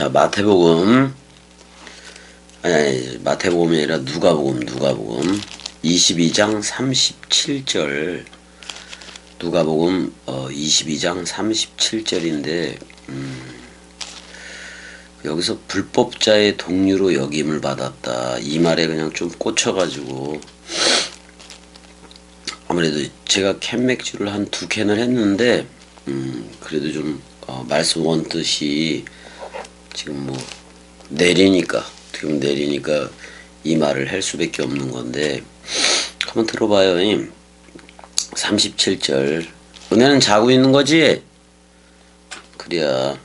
자, 마태복음이 아니라 누가복음 22장 37절. 누가복음 22장 37절인데 여기서 불법자의 동류로 여김을 받았다. 이 말에 그냥 좀 꽂혀가지고 아무래도 제가 캔 맥주를 한 2캔을 했는데 그래도 좀 말씀 원뜻이 지금 뭐 내리니까 이 말을 할 수밖에 없는 건데 한번 들어봐요. 37절. 은혜는 자고 있는 거지? 그래야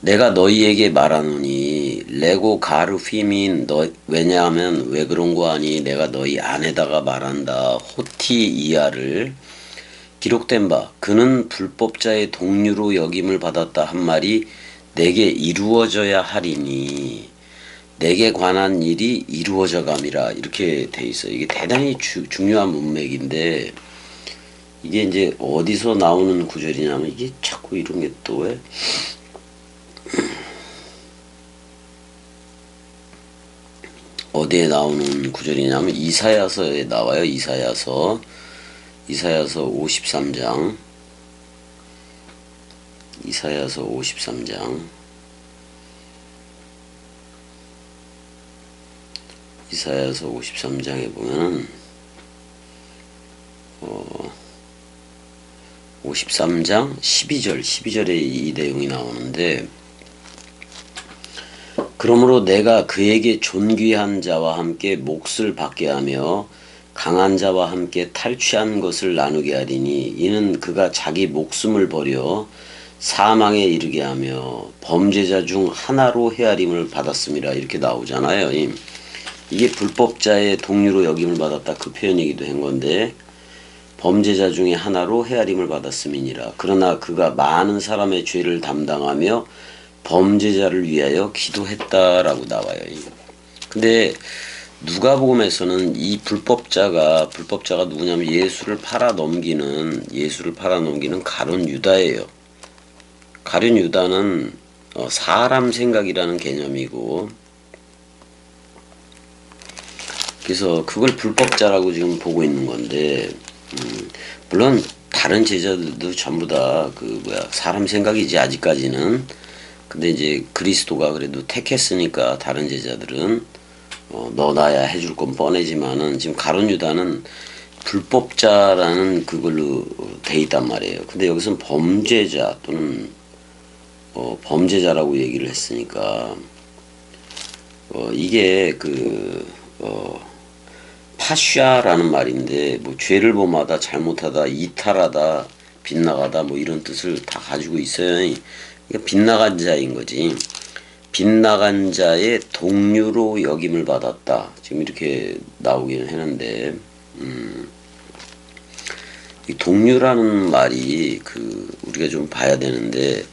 내가 너희에게 말하노니 레고 가르 휘민 너 왜냐하면 왜 그런 거 아니 내가 너희 안에다가 말한다. 호티 이하를 기록된 바 그는 불법자의 동류로 여김을 받았다 한 말이 내게 이루어져야 하리니 내게 관한 일이 이루어져 감이라 이렇게 돼 있어요. 이게 대단히 중요한 문맥인데 이게 이제 어디서 나오는 구절이냐면 이게 자꾸 이런 게 또 왜 어디에 나오는 구절이냐면 이사야서에 나와요. 이사야서 53장 이사야서 53장 이사야서 53장에 보면은 53장 12절에 이 내용이 나오는데 그러므로 내가 그에게 존귀한 자와 함께 몫을 받게 하며 강한 자와 함께 탈취한 것을 나누게 하리니 이는 그가 자기 목숨을 버려 사망에 이르게 하며 범죄자 중 하나로 헤아림을 받았음이라 이렇게 나오잖아요. 이게 불법자의 동류로 여김을 받았다 그 표현이기도 한 건데 범죄자 중에 하나로 헤아림을 받았음이니라. 그러나 그가 많은 사람의 죄를 담당하며 범죄자를 위하여 기도했다라고 나와요. 근데 누가복음에서는 이 불법자가 누구냐면 예수를 팔아 넘기는 가룟 유다예요. 가룟 유다는 사람 생각이라는 개념이고 그래서 그걸 불법자라고 지금 보고 있는 건데 물론 다른 제자들도 전부 다 사람 생각이지 아직까지는. 근데 이제 그리스도가 그래도 택했으니까 다른 제자들은 넣어놔야 해줄 건 뻔하지만은 지금 가룟 유다는 불법자라는 그걸로 돼 있단 말이에요. 근데 여기서는 범죄자 또는 범죄자라고 얘기를 했으니까 이게 파샤라는 말인데 뭐 죄를 범하다, 잘못하다, 이탈하다, 빗나가다 뭐 이런 뜻을 다 가지고 있어요. 그러니까 빗나간 자인 거지. 빗나간 자의 동류로 여김을 받았다. 지금 이렇게 나오기는 했는데 이 동류라는 말이 우리가 좀 봐야 되는데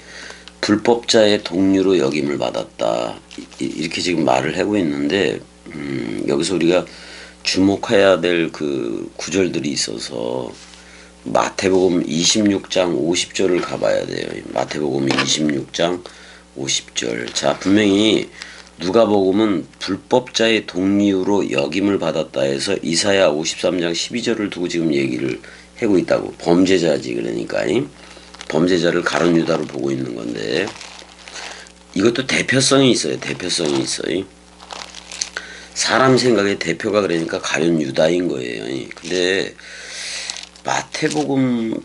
불법자의 동류로 여김을 받았다. 이렇게 지금 말을 하고 있는데 여기서 우리가 주목해야 될 구절들이 있어서 마태복음 26장 50절을 가봐야 돼요. 마태복음 26장 50절. 자, 분명히 누가복음은 불법자의 동류로 여김을 받았다 해서 이사야 53장 12절을 두고 지금 얘기를 하고 있다고. 범죄자지 그러니까. 범죄자를 가룟 유다로 보고 있는 건데 이것도 대표성이 있어요. 사람 생각의 대표가 그러니까 가룟 유다인 거예요. 근데 마태복음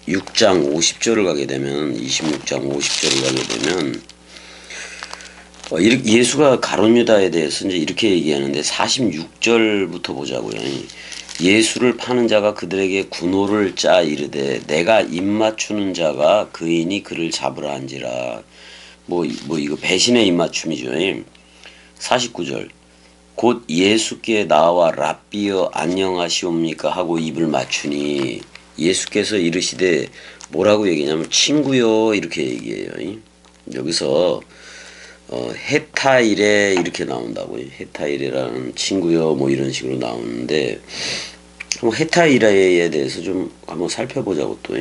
6장 50절을 가게 되면 26장 50절을 가게 되면 예수가 가룟 유다에 대해서 이제 이렇게 얘기하는데 46절부터 보자고요. 예수를 파는 자가 그들에게 군호를 짜 이르되 내가 입맞추는 자가 그이니 그를 잡으라 한지라. 뭐 이거 배신의 입맞춤이죠. 49절 곧 예수께 나와 랍비여 안녕하시옵니까 하고 입을 맞추니 예수께서 이르시되 뭐라고 얘기냐면 친구요 이렇게 얘기해요. 여기서 헤타이레 이렇게 나온다고요. 헤타이레라는 친구요 뭐 이런 식으로 나오는데 헤타이레에 대해서 좀 한번 살펴보자고 또.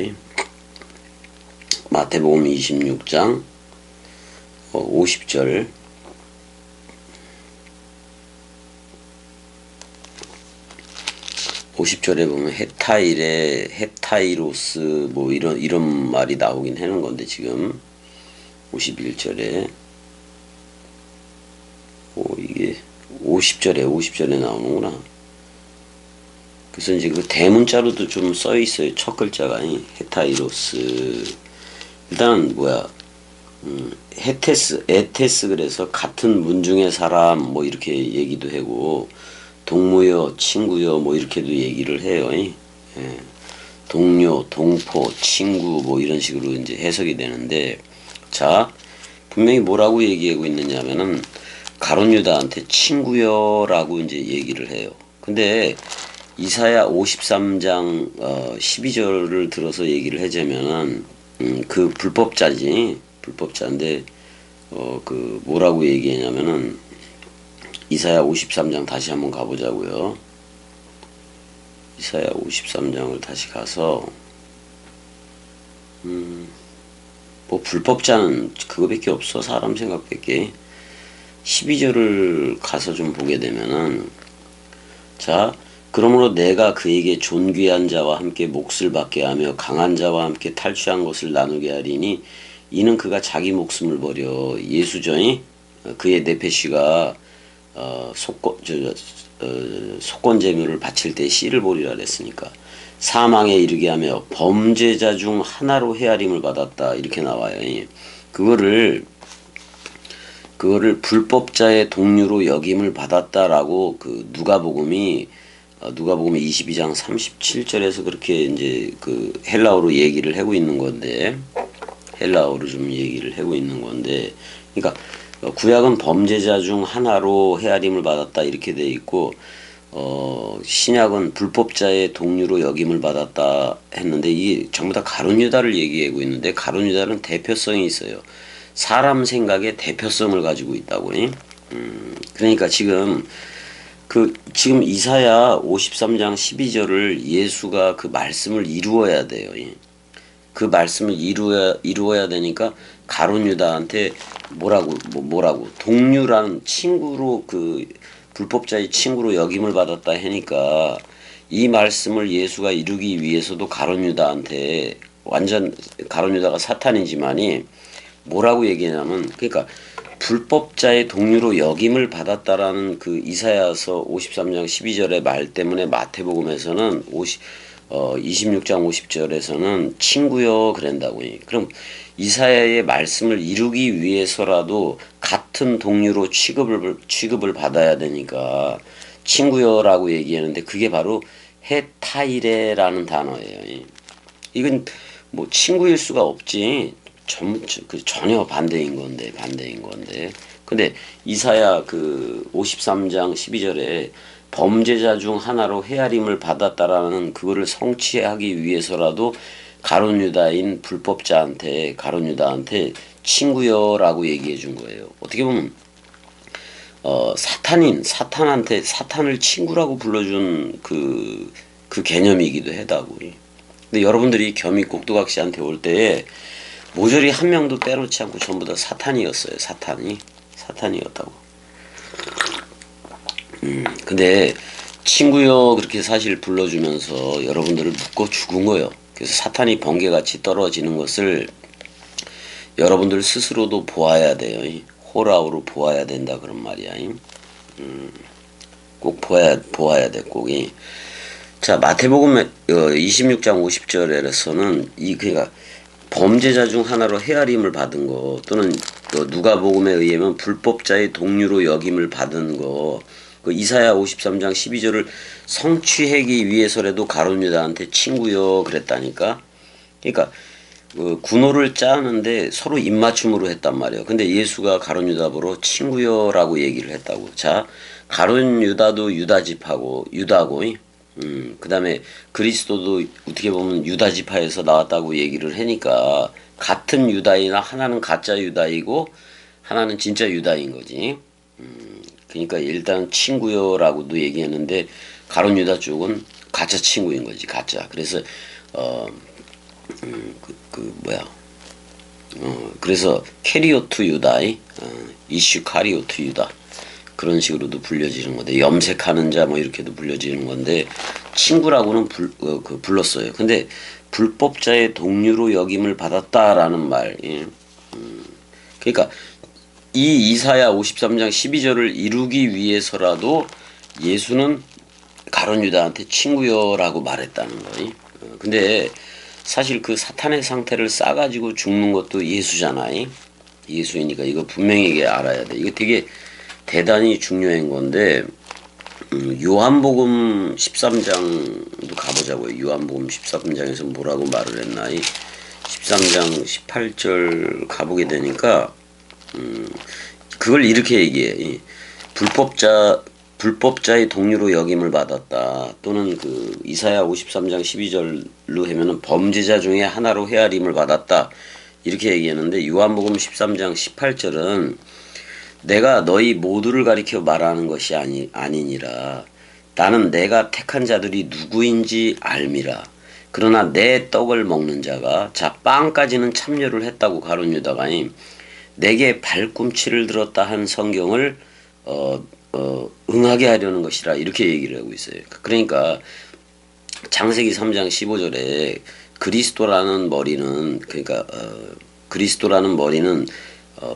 마태복음 26장 50절. 50절에 보면 헵타이로스 뭐 이런 말이 나오긴 하는 건데, 지금 51절에 이게 50절에 나오는구나. 그래서 이제 그 대문자로도 좀 써 있어요. 첫 글자가 헵타이로스. 일단 에테스, 그래서 같은 문중의 사람 뭐 이렇게 얘기도 하고, 동무여, 친구여 뭐 이렇게도 얘기를 해요. 예. 동료, 동포, 친구 뭐 이런 식으로 이제 해석이 되는데, 자, 분명히 뭐라고 얘기하고 있느냐면은 가룟 유다한테 친구여라고 이제 얘기를 해요. 근데 이사야 53장 12절을 들어서 얘기를 하자면은 그 불법자인데 그 뭐라고 얘기하냐면은 이사야 53장 다시 한번 가보자고요. 이사야 53장을 다시 가서 뭐 불법자는 그거밖에 없어. 사람 생각밖에. 12절을 가서 좀 보게 되면은, 자, 그러므로 내가 그에게 존귀한 자와 함께 몫을 받게 하며 강한 자와 함께 탈취한 것을 나누게 하리니 이는 그가 자기 목숨을 버려. 예수전이 그의 네페시가 속건제물을 바칠 때 씨를 보리라 그랬으니까 사망에 이르게 하며 범죄자 중 하나로 헤아림을 받았다 이렇게 나와요. 그거를 불법자의 동류로 여김을 받았다라고 그 누가복음이 22장 37절에서 그렇게 이제 그 헬라어로 얘기를 하고 있는 건데, 그러니까 구약은 범죄자 중 하나로 헤아림을 받았다 이렇게 돼 있고, 신약은 불법자의 동류로 여김을 받았다 했는데, 이게 전부 다 가룟 유다를 얘기하고 있는데, 가룟 유다는 대표성이 있어요. 사람 생각의 대표성을 가지고 있다고. 그러니까 지금 이사야 53장 12절을 예수가 그 말씀을 이루어야 돼요. 그 말씀을 이루어야 되니까 가룟 유다한테 뭐라고 동류라는 친구로, 그 불법자의 친구로 여김을 받았다 하니까 이 말씀을 예수가 이루기 위해서도 가룟 유다한테, 완전 가룟 유다가 사탄이지만이 뭐라고 얘기하냐면, 그러니까 불법자의 동류로 여김을 받았다라는 그 이사야서 53장 12절의 말 때문에 마태복음에서는 26장 50절에서는 친구여 그런다고. 그럼 이사야의 말씀을 이루기 위해서라도 같은 동류로 취급을 받아야 되니까 친구여라고 얘기하는데, 그게 바로 헤타이레라는 단어예요. 이건 뭐 친구일 수가 없지. 전혀 반대인 건데. 근데 이사야 그 53장 12절에 범죄자 중 하나로 헤아림을 받았다라는 그거를 성취하기 위해서라도 가룟 유다인 불법자한테, 가룟 유다한테 친구여라고 얘기해 준 거예요. 어떻게 보면 사탄한테 사탄을 친구라고 불러준 그 개념이기도 하다고. 근데 여러분들이 겸이 꼭두각시한테 올 때에 모조리 한 명도 빼놓지 않고 전부 다 사탄이었어요. 사탄이었다고. 근데 친구여 그렇게 사실 불러주면서 여러분들을 묶어 죽은 거예요. 그래서 사탄이 번개같이 떨어지는 것을 여러분들 스스로도 보아야 돼요. 호라우로 보아야 된다 그런 말이야. 꼭 보아야 돼, 꼭. 자, 마태복음 26장 50절에서는 그러니까 범죄자 중 하나로 헤아림을 받은 거, 또는 누가복음에 의하면 불법자의 동류로 여김을 받은 거, 그 이사야 53장 12절을 성취하기 위해서라도 가룟 유다한테 친구여 그랬다니까. 그러니까 군호를 짜는데 서로 입맞춤으로 했단 말이에요. 근데 예수가 가룟 유다 보러 친구여라고 얘기를 했다고. 자, 가룟 유다도 유다지파고 유다고, 그 다음에 그리스도도 어떻게 보면 유다지파에서 나왔다고 얘기를 하니까 같은 유다이나 하나는 가짜 유다이고 하나는 진짜 유다인 거지. 그러니까 일단 친구여라고도 얘기했는데 가룟 유다 쪽은 가짜 친구인 거지, 가짜. 그래서 그래서 캐리오트 유다, 이슈카리오트 유다 그런 식으로도 불려지는 건데 염색하는 자 뭐 이렇게도 불려지는 건데 친구라고는 불렀어요. 근데 불법자의 동류로 여김을 받았다라는 말. 예. 그러니까 이 이사야 53장 12절을 이루기 위해서라도 예수는 가룟 유다한테 친구여라고 말했다는 거예요. 근데 사실 그 사탄의 상태를 싸가지고 죽는 것도 예수잖아요. 예수이니까 이거 분명히 알아야 돼. 이거 되게 대단히 중요한 건데 요한복음 13장도 가보자고요. 요한복음 13장에서 뭐라고 말을 했나? 13장 18절 가보게 되니까 그걸 이렇게 얘기해. 불법자의 동류로 여김을 받았다. 또는 그 이사야 53장 12절로 하면은 범죄자 중에 하나로 헤아림을 받았다. 이렇게 얘기하는데 요한복음 13장 18절은 내가 너희 모두를 가리켜 말하는 것이 아니니라. 나는 내가 택한 자들이 누구인지 알미라. 그러나 내 떡을 먹는 자가 자 빵까지는 참여를 했다고 가룟 유다가 내게 발꿈치를 들었다 한 성경을 응하게 하려는 것이라 이렇게 얘기를 하고 있어요. 그러니까 창세기 3장 15절에 그리스도라는 머리는 그리스도라는 머리는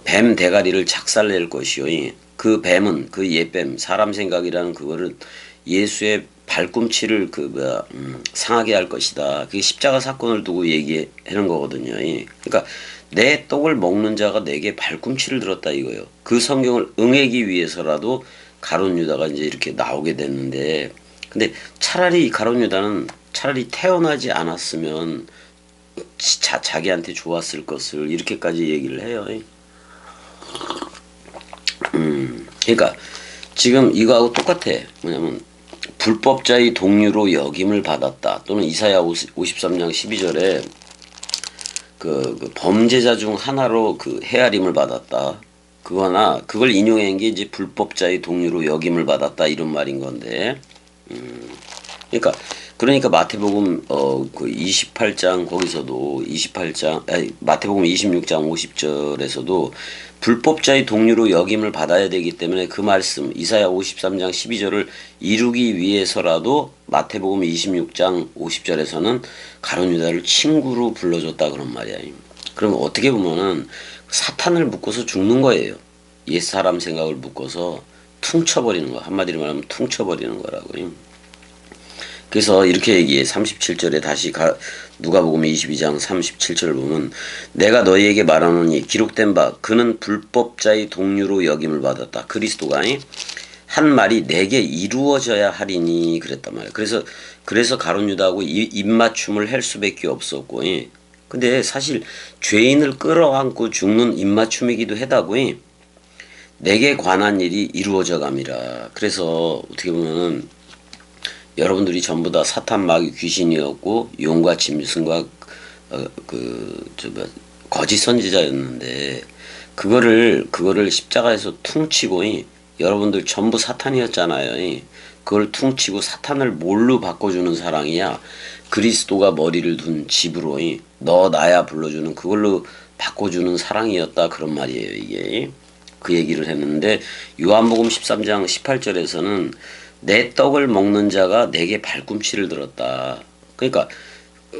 뱀 대가리를 작살낼 것이요. 그 뱀은 그 옛뱀 사람 생각이라는 그거를 예수의 발꿈치를 상하게 할 것이다. 그게 십자가 사건을 두고 얘기하는 거거든요. 그러니까 내 떡을 먹는 자가 내게 발꿈치를 들었다 이거예요. 그 성경을 응하기 위해서라도 가룟 유다가 이제 이렇게 나오게 됐는데, 근데 차라리 가룟 유다는 차라리 태어나지 않았으면 자기한테 좋았을 것을 이렇게까지 얘기를 해요. 그러니까 지금 이거하고 똑같아. 뭐냐면 불법자의 동류로 여김을 받았다. 또는 이사야 53장 12절에 그 범죄자 중 하나로 그 헤아림을 받았다. 그거나 그걸 인용한 게 이제 불법자의 동류로 여김을 받았다 이런 말인 건데. 그러니까 마태복음 그 28장 거기서도 마태복음 26장 50절에서도 불법자의 동류로 여김을 받아야 되기 때문에 그 말씀 이사야 53장 12절을 이루기 위해서라도 마태복음 26장 50절에서는 가룟 유다를 친구로 불러줬다 그런 말이야. 그러면 어떻게 보면은 사탄을 묶어서 죽는 거예요. 옛사람 생각을 묶어서 퉁쳐버리는 거. 한마디로 말하면 퉁쳐버리는 거라고요. 그래서 이렇게 얘기해. 37절에 다시 누가복음 22장 37절을 보면 내가 너희에게 말하노니 기록된 바 그는 불법자의 동류로 여김을 받았다. 그리스도가 한 말이 내게 이루어져야 하리니 그랬단 말이야. 그래서 가룟 유다하고 입맞춤을 할 수밖에 없었고, 근데 사실 죄인을 끌어안고 죽는 입맞춤이기도 하다고. 내게 관한 일이 이루어져 감이라. 그래서 어떻게 보면은 여러분들이 전부 다 사탄 마귀 귀신이었고 용과 짐승과 거짓 선지자였는데 그거를 십자가에서 퉁치고 여러분들 전부 사탄이었잖아요. 그걸 퉁치고 사탄을 뭘로 바꿔주는 사랑이야. 그리스도가 머리를 둔 집으로 너 나야 불러주는 그걸로 바꿔주는 사랑이었다 그런 말이에요. 이게 그 얘기를 했는데 요한복음 13장 18절에서는 내 떡을 먹는 자가 내게 발꿈치를 들었다. 그러니까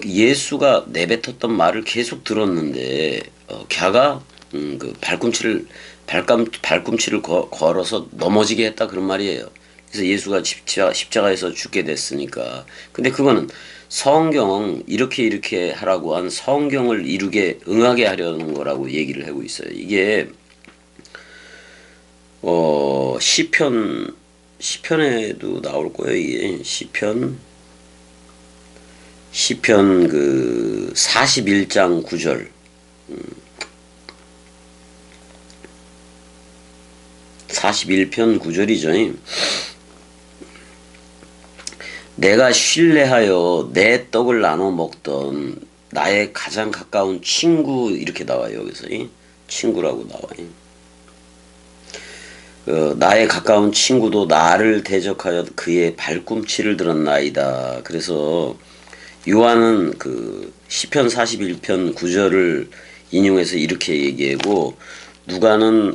예수가 내뱉었던 말을 계속 들었는데 걔가 그 발꿈치를 걸어서 넘어지게 했다 그런 말이에요. 그래서 예수가 십자가에서 죽게 됐으니까. 근데 그거는 성경 이렇게 하라고 한 성경을 응하게 하려는 거라고 얘기를 하고 있어요. 이게 시편에도 나올 거예요. 이게 시편 그 41장 9절 41편 9절이죠. 내가 신뢰하여 내 떡을 나눠 먹던 나의 가장 가까운 친구 이렇게 나와요. 여기서 친구라고 나와요. 나의 가까운 친구도 나를 대적하여 그의 발꿈치를 들었나이다. 그래서 요한은 그 시편 41편 9절을 인용해서 이렇게 얘기하고, 누가는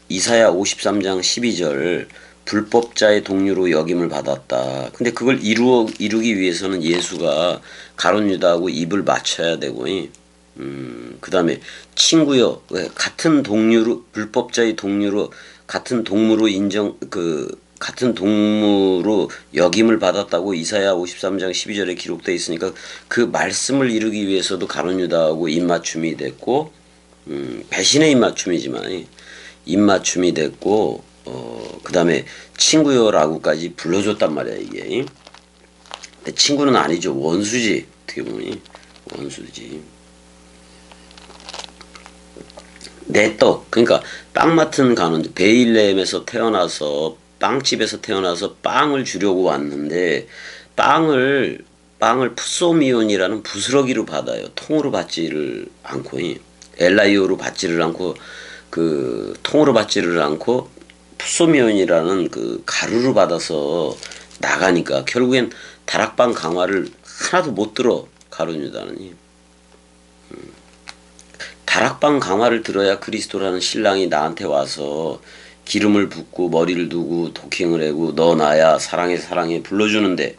이사야 53장 12절 불법자의 동료로 여김을 받았다. 근데 그걸 이루기 위해서는 예수가 가룟 유다하고 입을 맞춰야 되고, 그 다음에 친구여, 왜 같은 동료로, 불법자의 동료로, 같은 동무로 같은 동무로 여김을 받았다고 이사야 53장 12절에 기록되어 있으니까 그 말씀을 이루기 위해서도 가룟 유다하고 입맞춤이 됐고, 배신의 입맞춤이지만 입맞춤이 됐고, 그 다음에 친구여라고까지 불러줬단 말이야, 이게. 근데 친구는 아니죠. 원수지. 어떻게 보면 원수지. 내 떡, 그러니까 빵 맡은 간원, 베일레헴에서 태어나서 빵집에서 태어나서 빵을 주려고 왔는데 빵을 푸소미온이라는 부스러기로 받아요. 통으로 받지를 않고, 엘라이오로 받지를 않고, 그 통으로 받지를 않고 푸소미온이라는 그 가루로 받아서 나가니까 결국엔 다락방 강화를 하나도 못 들어. 가룟 유다는. 다락방 강화를 들어야 그리스도라는 신랑이 나한테 와서 기름을 붓고 머리를 두고 도킹을 하고 너 나야 사랑해 사랑해 불러주는데,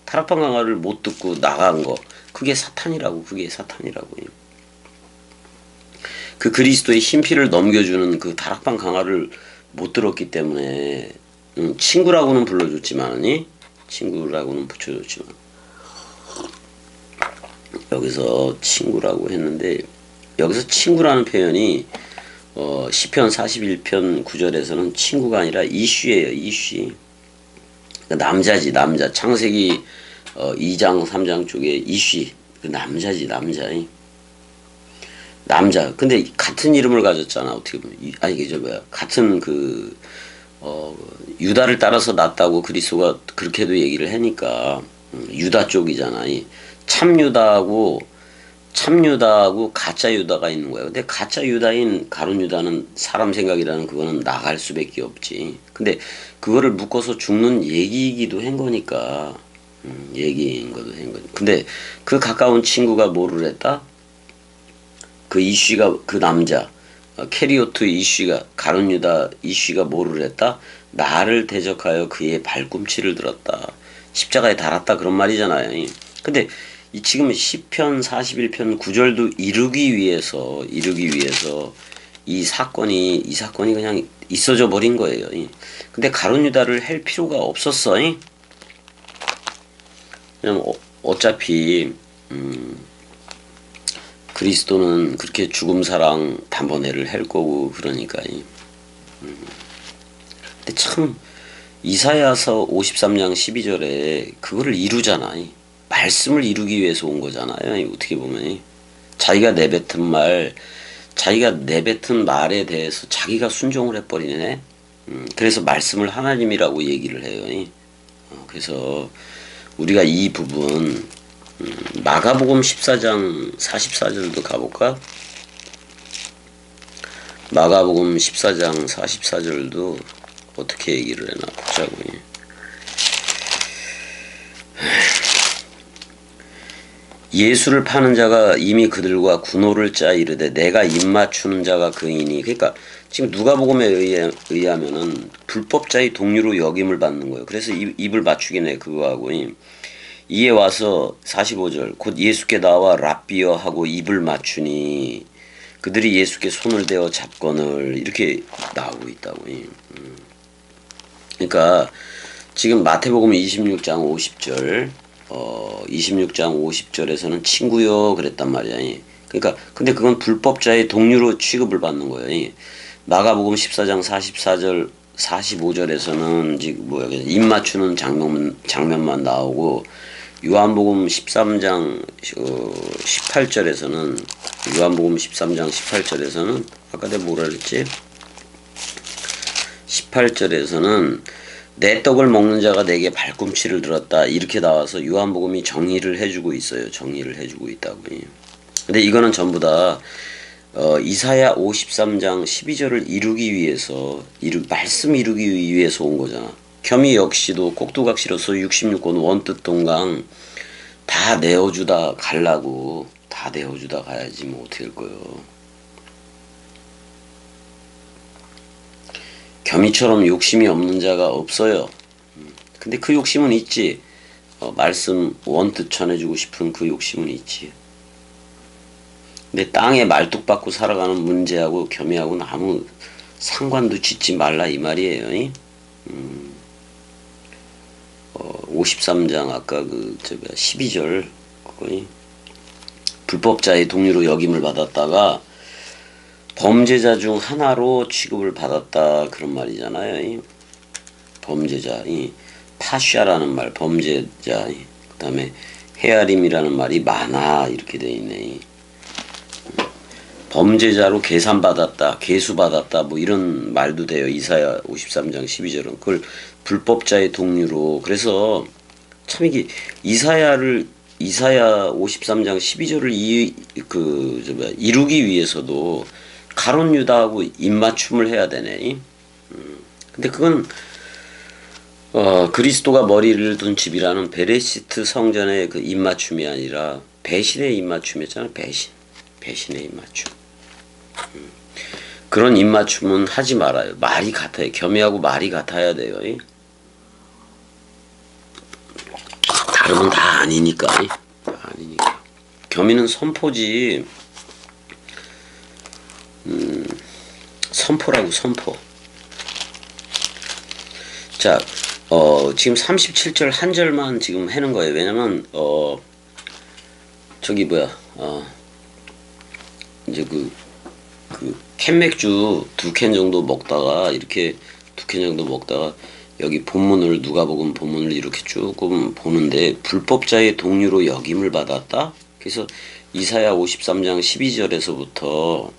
다락방 강화를 못 듣고 나간 거, 그게 사탄이라고. 그게 사탄이라고. 그 그리스도의 흰피를 넘겨주는 그 다락방 강화를 못 들었기 때문에, 친구라고는 불러줬지만, 친구라고는 붙여줬지만, 여기서 친구라고 했는데, 여기서 친구라는 표현이 시편 41편 9절에서는 친구가 아니라 이슈예요. 이슈. 그러니까 남자지, 남자. 창세기 2장 3장 쪽에 이슈. 그 남자지, 남자. 남자. 근데 같은 이름을 가졌잖아. 어떻게 보면. 아니 이게 뭐야. 같은 유다를 따라서 낳았다고 그리스도가 그렇게도 얘기를 하니까, 유다 쪽이잖아. 참유다하고 가짜 유다가 있는 거야. 근데 가짜 유다인 가룟 유다는 사람 생각이라는 그거는 나갈 수밖에 없지. 근데 그거를 묶어서 죽는 얘기이기도 한 거니까, 얘기인 것도 한 거지. 근데 그 가까운 친구가 뭐를 했다? 그 이슈가, 그 남자 캐리오트 이슈가, 가룟 유다 이슈가 뭐를 했다? 나를 대적하여 그의 발꿈치를 들었다. 십자가에 달았다. 그런 말이잖아요. 근데 지금 시편 41편 9절도 이루기 위해서 이 사건이 그냥 있어져 버린 거예요. 근데 가룟 유다를 할 필요가 없었어. 그냥 어차피 그리스도는 그렇게 죽음 사랑 단번에를 할 거고, 그러니까. 근데 참 이사야서 53장 12절에 그거를 이루잖아. 말씀을 이루기 위해서 온 거잖아요. 어떻게 보면 자기가 내뱉은 말에 대해서 자기가 순종을 해버리네. 그래서 말씀을 하나님이라고 얘기를 해요. 그래서 우리가 이 부분, 마가복음 14장 44절도 가볼까? 마가복음 14장 44절도 어떻게 얘기를 해나 보자고요. 예수를 파는 자가 이미 그들과 군호를 짜 이르되 내가 입맞추는 자가 그이니. 그러니까 지금 누가복음에 의하면은 불법자의 동료로 여김을 받는 거예요. 그래서 입을 맞추긴 해. 그거하고. 이에 와서 45절 곧 예수께 나와 랍비여 하고 입을 맞추니 그들이 예수께 손을 대어 잡거늘, 이렇게 나오고 있다고. 그러니까 지금 마태복음 26장 50절 26장 50절에서는 친구요 그랬단 말이야. 그러니까 근데 그건 불법자의 동료로 취급을 받는 거예요. 마가복음 14장 44절 45절에서는 지금 뭐야, 입 맞추는 장면만 나오고, 요한복음 13장 18절에서는 요한복음 13장 18절에서는 아까 내가 뭐라 그랬지? 18절에서는 내 떡을 먹는 자가 내게 발꿈치를 들었다, 이렇게 나와서 요한복음이 정리를 해주고 있어요. 정리를 해주고 있다고. 근데 이거는 전부 다 이사야 53장 12절을 이루기 위해서, 말씀 이루기 위해서 온 거잖아. 겸이 역시도 꼭두각시로서 66권 원뜻 동강 다 내어주다 갈라고, 다 다 데워주다 가야지 뭐 어떻게 할 거요. 겸이처럼 욕심이 없는 자가 없어요. 근데 그 욕심은 있지. 말씀 원뜻 전해주고 싶은 그 욕심은 있지. 근데 땅에 말뚝박고 살아가는 문제하고 겸이하고는 아무 상관도 짓지 말라 이 말이에요. 53장 아까 12절 그거 불법자의 동료로 역임을 받았다가 범죄자 중 하나로 취급을 받았다 그런 말이잖아요. 범죄자 파샤라는 말 범죄자 그 다음에 헤아림이라는 말이 많아 이렇게 돼 있네. 범죄자로 계산받았다 계수받았다 뭐 이런 말도 돼요. 이사야 53장 12절은 그걸 불법자의 동류로. 그래서 참 이게 이사야 53장 12절을 이루기 위해서도 가룟 유다하고 입맞춤을 해야 되네. 근데 그건 그리스도가 머리를 둔 집이라는 베레시트 성전의 그 입맞춤이 아니라 배신의 입맞춤이었잖아. 배신의 입맞춤. 그런 입맞춤은 하지 말아요. 말이 같아요. 겸이하고 말이 같아야 돼요. 다르면 다 아니니까. 겸이는 선포지. 선포라고 선포. 자, 지금 37절 한 절만 지금 해는 거예요. 왜냐면 이제 캔맥주 2캔 정도 먹다가 이렇게 2캔 정도 먹다가 여기 본문을 누가복음 본문을 이렇게 조금 보는데 불법자의 동류로 역임을 받았다. 그래서 이사야 53장 12절에서부터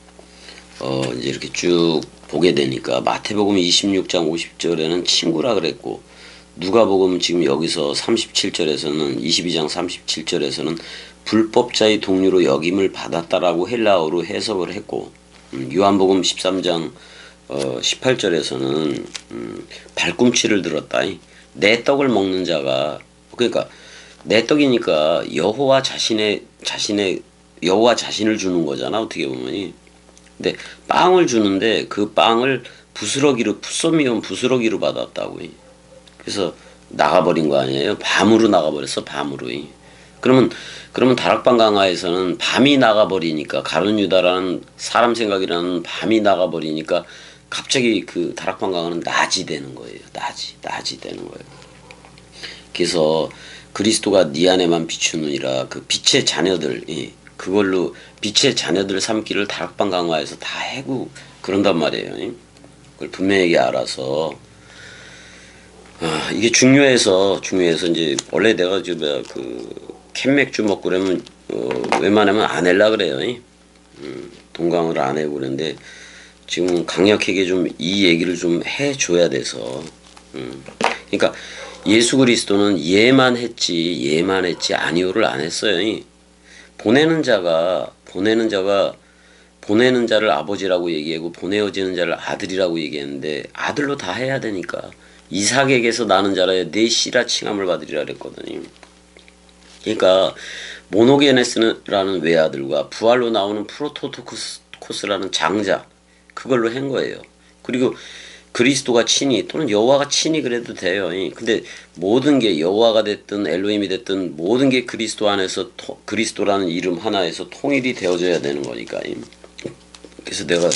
이제 이렇게 쭉 보게 되니까 마태복음 26장 50절에는 친구라 그랬고 누가복음 지금 여기서 37절에서는 22장 37절에서는 불법자의 동류로 역임을 받았다라고 헬라어로 해석을 했고 요한복음 13장 18절에서는 발꿈치를 들었다. 내 떡을 먹는 자가 그러니까 내 떡이니까 여호와 자신을 주는 거잖아 어떻게 보면. 근데 빵을 주는데 그 빵을 풋소미온 부스러기로 받았다고. 그래서 나가버린 거 아니에요. 밤으로 나가버렸어. 밤으로. 그러면 다락방 강화에서는 밤이 나가버리니까 가룟 유다라는 사람 생각이라는 밤이 나가버리니까 갑자기 그 다락방 강화는 낮이 되는 거예요. 낮이 되는 거예요. 그래서 그리스도가 네 안에만 비추느니라 그 빛의 자녀들 그걸로 빛의 자녀들 삼기를 다락방 강화에서 다 해고 그런단 말이에요. 그걸 분명하게 알아서 이게 중요해서 이제 원래 내가 캔맥주 먹고 그러면 웬만하면 안 할라 그래요. 동강을 안 해고 그랬는데 지금 강력하게 좀 이 얘기를 좀 해줘야 돼서 그러니까 예수 그리스도는 예만 했지 아니오를 안 했어요. 보내는 자를 아버지라고 얘기하고 보내어지는 자를 아들이라고 얘기했는데 아들로 다 해야 되니까 이삭에게서 나는 자라야 내 씨라 칭함을 받으리라 그랬거든요. 그러니까 모노게네스라는 외아들과 부활로 나오는 프로토토코스라는 장자 그걸로 한 거예요. 그리고 그리스도가 친히 또는 여호와가 친히 그래도 돼요. 근데 모든 게 여호와가 됐든 엘로힘이 됐든 모든 게 그리스도 안에서 그리스도라는 이름 하나에서 통일이 되어져야 되는 거니까. 그래서 내가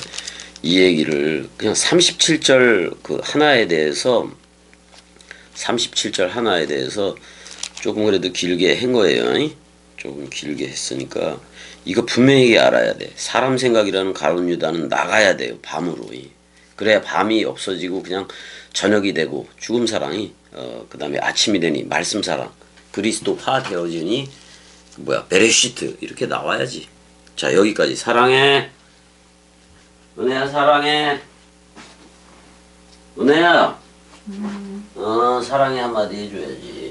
이 얘기를 그냥 37절 하나에 대해서 조금 그래도 길게 한 거예요. 조금 길게 했으니까 이거 분명히 알아야 돼. 사람 생각이라는 가룟 유다는 나가야 돼요. 밤으로. 그래야 밤이 없어지고 그냥 저녁이 되고 죽음 사랑이 그 다음에 아침이 되니 말씀 사랑 그리스도화 되어지니 베레시트 이렇게 나와야지. 자 여기까지. 사랑해 은혜야. 사랑해 은혜야. 사랑해 한마디 해줘야지.